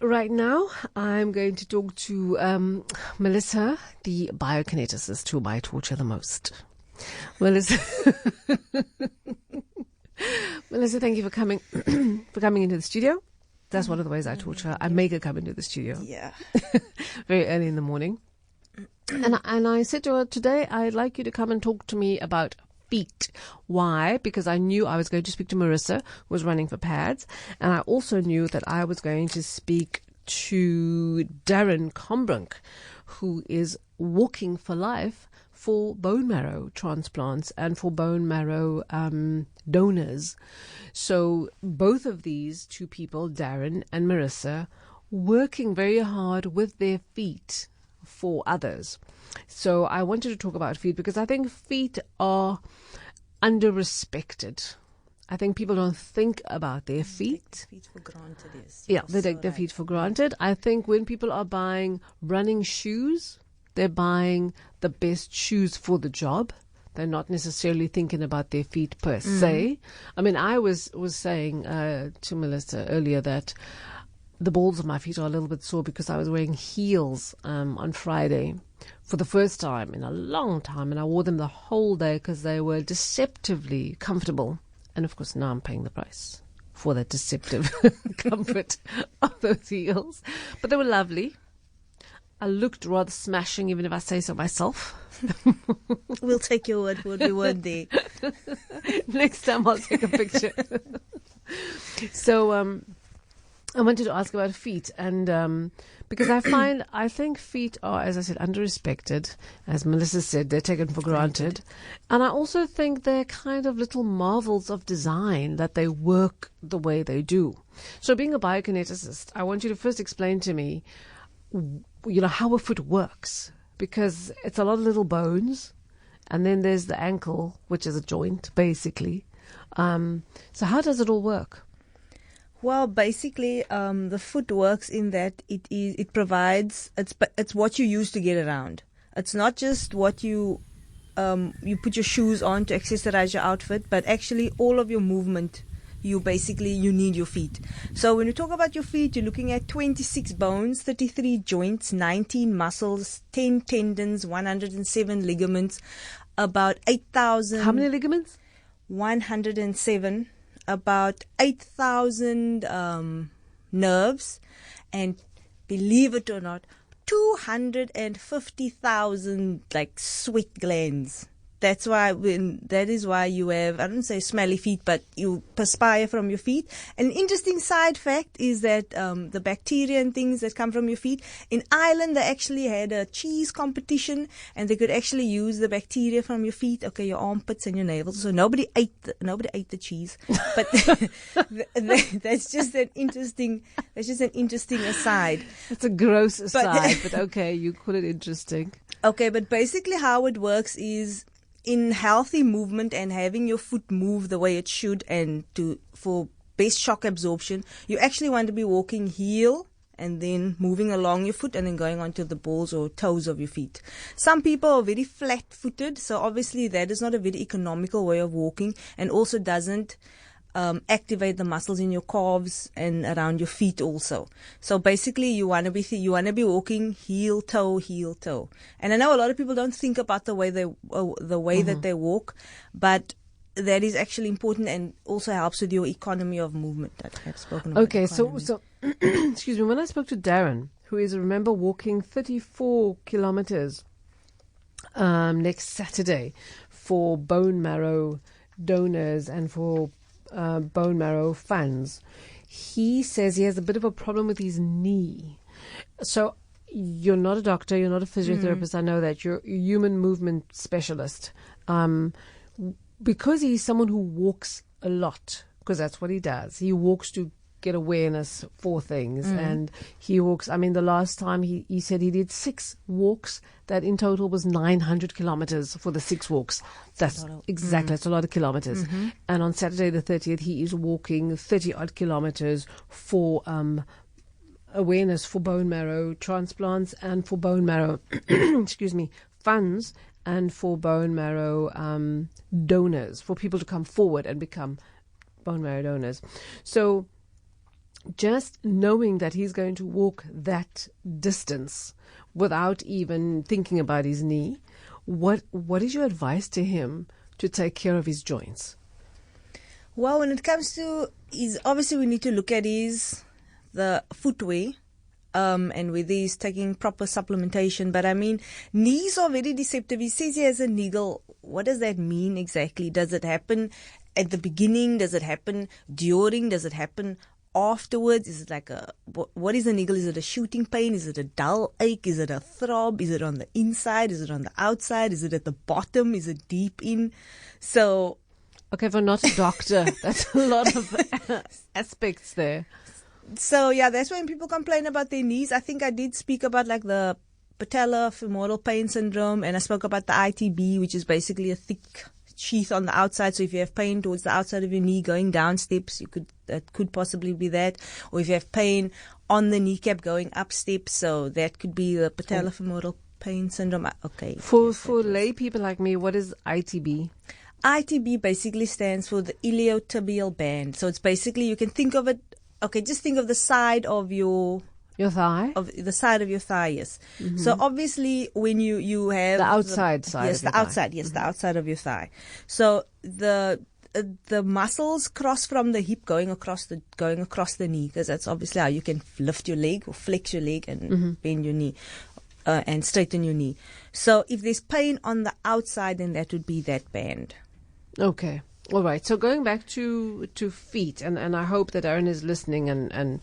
But right now, I'm going to talk to Melissa, the biokineticist whom I torture the most. Melissa, Melissa, thank you for coming into the studio. That's one of the ways I torture her. I make her come into the studio. Yeah. Very early in the morning. And I said to her, today I'd like you to come and talk to me about feet. Why? Because I knew I was going to speak to Marissa, who was running for pads. And I also knew that I was going to speak to Darren Combrink, who is walking for life for bone marrow transplants and for bone marrow donors. So both of these two people, Darren and Marissa, working very hard with their feet for others. So I wanted to talk about feet because I think feet are under-respected. I think people don't think about their feet. Take feet for granted, yes. Yeah, they take their feet for granted. I think when people are buying running shoes, they're buying the best shoes for the job. They're not necessarily thinking about their feet per se. I mean, I was saying to Melissa earlier that the balls of my feet are a little bit sore because I was wearing heels on Friday for the first time in a long time, and I wore them the whole day because they were deceptively comfortable. And of course, now I'm paying the price for that deceptive comfort of those heels. But they were lovely. I looked rather smashing, even if I say so myself. We'll take your word for it. We weren't there. Next time I'll take a picture. So I wanted to ask about feet, and because I think feet are, as I said, under-respected. As Melissa said, they're taken for granted. And I also think they're kind of little marvels of design that they work the way they do. So being a biokineticist, I want you to first explain to me, how a foot works, because it's a lot of little bones, and then there's the ankle, which is a joint, basically. So how does it all work? Well, basically, the foot works in that it provides, it's what you use to get around. It's not just what you put your shoes on to accessorize your outfit, but actually all of your movement, you need your feet. So when you talk about your feet, you're looking at 26 bones, 33 joints, 19 muscles, 10 tendons, 107 ligaments, about 8,000. How many ligaments? 107. About 8,000 nerves, and believe it or not, 250,000 sweat glands. That is why you have, I don't say smelly feet, but you perspire from your feet. An interesting side fact is that the bacteria and things that come from your feet, in Ireland they actually had a cheese competition, and they could actually use the bacteria from your feet, your armpits and your navels. So nobody ate the cheese, but that's just an interesting aside. It's a gross aside, but okay, you call it interesting. Okay, but basically how it works is, in healthy movement and having your foot move the way it should, and for best shock absorption, you actually want to be walking heel and then moving along your foot and then going onto the balls or toes of your feet. Some people are very flat-footed, so obviously that is not a very economical way of walking, and also doesn't activate the muscles in your calves and around your feet also. So basically you want to be walking heel toe. And I know a lot of people don't think about the way that they walk, but that is actually important and also helps with your economy of movement that I have spoken about. Okay, so excuse me, when I spoke to Darren, who is, remember, walking 34 kilometers next Saturday for bone marrow donors and for bone marrow funds, he says he has a bit of a problem with his knee. So you're not a doctor, you're not a physiotherapist, I know that. You're a human movement specialist. Because he's someone who walks a lot, because that's what he does. He walks to get awareness for things, and he walks. I mean, the last time he said he did 6 walks, that in total was 900 kilometers for the 6 walks. That's a lot of kilometers. And on Saturday the 30th, he is walking 30 odd kilometers for awareness for bone marrow transplants and for bone marrow funds, and for bone marrow donors, for people to come forward and become bone marrow donors. So just knowing that he's going to walk that distance without even thinking about his knee, what is your advice to him to take care of his joints? Well, when it comes to obviously we need to look at the footwear, and whether he's taking proper supplementation. But I mean, knees are very deceptive. He says he has a niggle. What does that mean exactly? Does it happen at the beginning? Does it happen during? Does it happen afterwards? Is it like what is a niggle? Is it a shooting pain? Is it a dull ache? Is it a throb? Is it on the inside? Is it on the outside? Is it at the bottom? Is it deep in? So, okay, for not a doctor, that's a lot of aspects there. So yeah, that's when people complain about their knees. I think I did speak about like the patellofemoral pain syndrome, and I spoke about the ITB, which is basically a thick sheath on the outside. So if you have pain towards the outside of your knee going down steps, that could possibly be that. Or if you have pain on the kneecap going up steps, so that could be the patellofemoral pain syndrome. Okay. For lay people like me, what is ITB? ITB basically stands for the iliotibial band. So it's basically, you can think of it. Okay, just think of the side of your thigh? Of the side of your thigh, yes. Mm-hmm. So obviously when you have... The outside side yes, of your the outside, thigh. Yes, the outside of your thigh. So the muscles cross from the hip going across the knee, because that's obviously how you can lift your leg or flex your leg and bend your knee and straighten your knee. So if there's pain on the outside, then that would be that band. Okay. All right. So going back to feet, and I hope that Aaron is listening and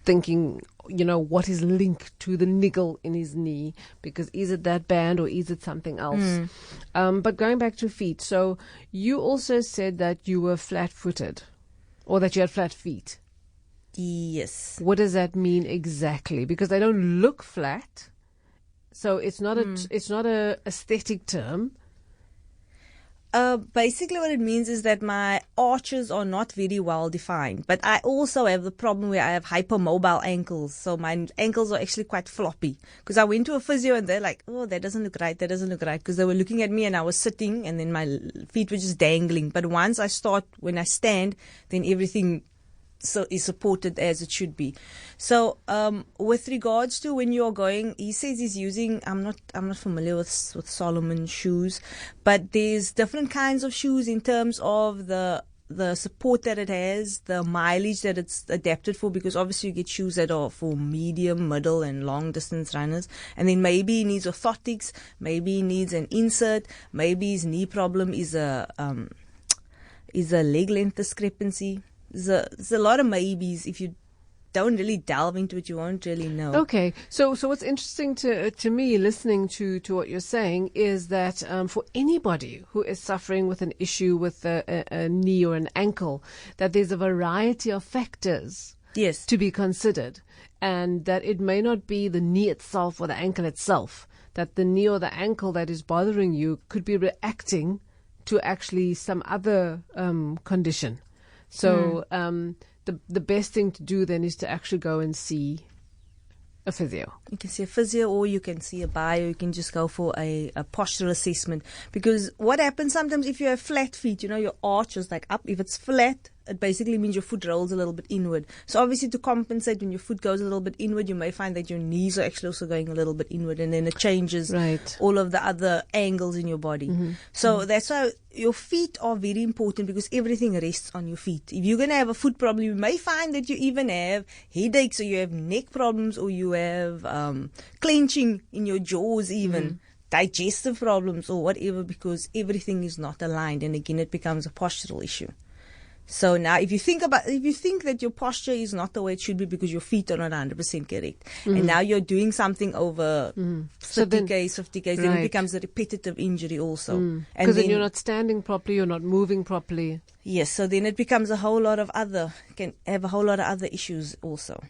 thinking, what is linked to the niggle in his knee, because is it that band or is it something else? But going back to feet, so you also said that you were flat-footed, or that you had flat feet. Yes. What does that mean exactly? Because they don't look flat, so it's not a aesthetic term. Basically what it means is that my arches are not very well defined, but I also have the problem where I have hypermobile ankles, so my ankles are actually quite floppy, because I went to a physio and they're like, oh, that doesn't look right, because they were looking at me and I was sitting and then my feet were just dangling. But when I stand, then everything is supported as it should be. So with regards to when you're going, he says he's using, I'm not familiar with Salomon shoes, but there's different kinds of shoes in terms of the support that it has, the mileage that it's adapted for, because obviously you get shoes that are for medium, middle and long distance runners, and then maybe he needs orthotics, maybe he needs an insert, maybe his knee problem is a leg length discrepancy. There's a lot of maybes. If you don't really delve into it, you won't really know. Okay. So what's interesting to me, listening to what you're saying, is that for anybody who is suffering with an issue with a knee or an ankle, that there's a variety of factors to be considered, and that it may not be the knee itself or the ankle itself, that the knee or the ankle that is bothering you could be reacting to actually some other condition. So the best thing to do then is to actually go and see a physio. You can see a physio, or you can see a bio. You can just go for a postural assessment. Because what happens sometimes if you have flat feet, your arch is like up. If it's flat, it basically means your foot rolls a little bit inward. So obviously to compensate, when your foot goes a little bit inward, you may find that your knees are actually also going a little bit inward, and then it changes all of the other angles in your body. So that's why your feet are very important, because everything rests on your feet. If you're going to have a foot problem, you may find that you even have headaches, or you have neck problems, or you have clenching in your jaws even. Digestive problems or whatever, because everything is not aligned, and again it becomes a postural issue. So now if you think that your posture is not the way it should be because your feet are not 100% correct, and now you're doing something over 50 k's, then it becomes a repetitive injury also. Because then you're not standing properly, you're not moving properly. Yes, so then it becomes can have a whole lot of other issues also.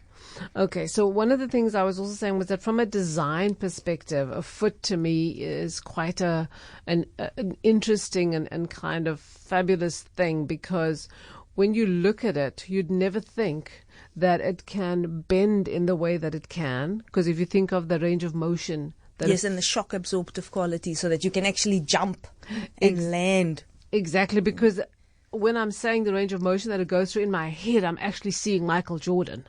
Okay, so one of the things I was also saying was that from a design perspective, a foot to me is quite an interesting and kind of fabulous thing, because when you look at it, you'd never think that it can bend in the way that it can, because if you think of the range of motion. Yes, and the shock absorptive quality, so that you can actually jump and land. Exactly, because when I'm saying the range of motion that it goes through in my head, I'm actually seeing Michael Jordan.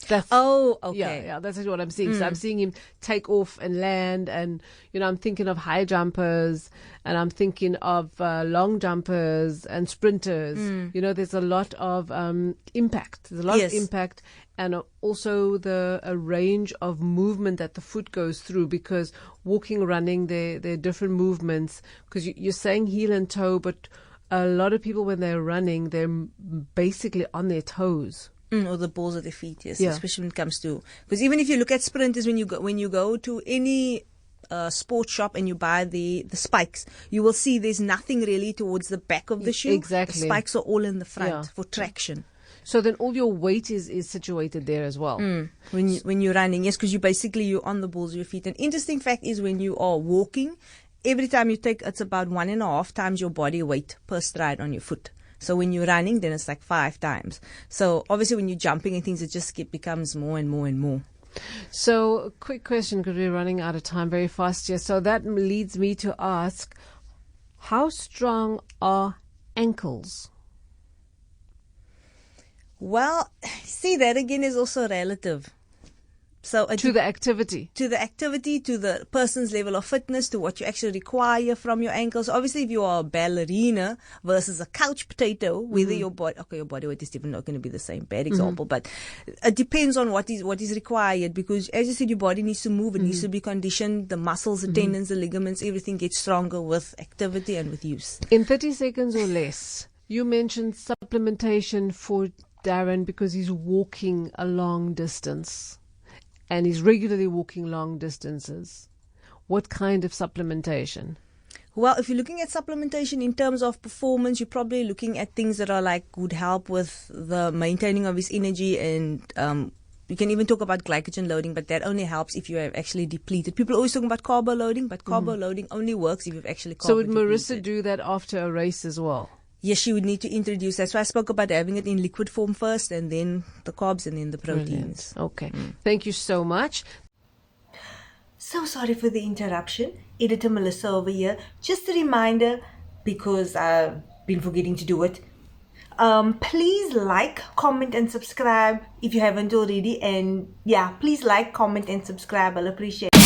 That's, okay. Yeah, that's actually what I'm seeing. So I'm seeing him take off and land, and I'm thinking of high jumpers, and I'm thinking of long jumpers and sprinters. There's a lot of impact. There's a lot of impact, and also a range of movement that the foot goes through. Because walking, running, there are different movements. Because you're saying heel and toe, but a lot of people when they're running, they're basically on their toes. Or the balls of their feet, yes. Yeah. Especially when it comes to, because even if you look at sprinters, when you go to any sports shop and you buy the spikes, you will see there's nothing really towards the back of the shoe. Exactly. The spikes are all in the front for traction. So then all your weight is situated there as well. When you're running, yes, because you're on the balls of your feet. An interesting fact is when you are walking, every time you take, it's about 1.5 times your body weight per stride on your foot. So when you're running, then it's like 5 times. So obviously when you're jumping and things, it just becomes more and more and more. So quick question, because we're running out of time very fast here. So that leads me to ask, how strong are ankles? Well, see, that again is also relative. So to the activity, to the person's level of fitness, to what you actually require from your ankles. Obviously, if you are a ballerina versus a couch potato, whether your body weight is even not going to be the same. Bad example, but it depends on what is required. Because as you said, your body needs to move, it needs to be conditioned. The muscles, the tendons, the ligaments, everything gets stronger with activity and with use. In 30 seconds or less, you mentioned supplementation for Darren because he's walking a long distance. And he's regularly walking long distances. What kind of supplementation? Well, if you're looking at supplementation in terms of performance, you're probably looking at things that are would help with the maintaining of his energy, and you can even talk about glycogen loading, but that only helps if you have actually depleted. People are always talking about carbo loading, but carbo loading only works if you've actually carbo So would depleted. Marissa do that after a race as well? Yes, she would need to introduce. That's why I spoke about having it in liquid form first, and then the carbs, and then the proteins. Brilliant. Okay. Thank you so much. So sorry for the interruption. Editor Melissa over here. Just a reminder, because I've been forgetting to do it. Please like, comment, and subscribe if you haven't already. And yeah, please like, comment, and subscribe. I'll appreciate it.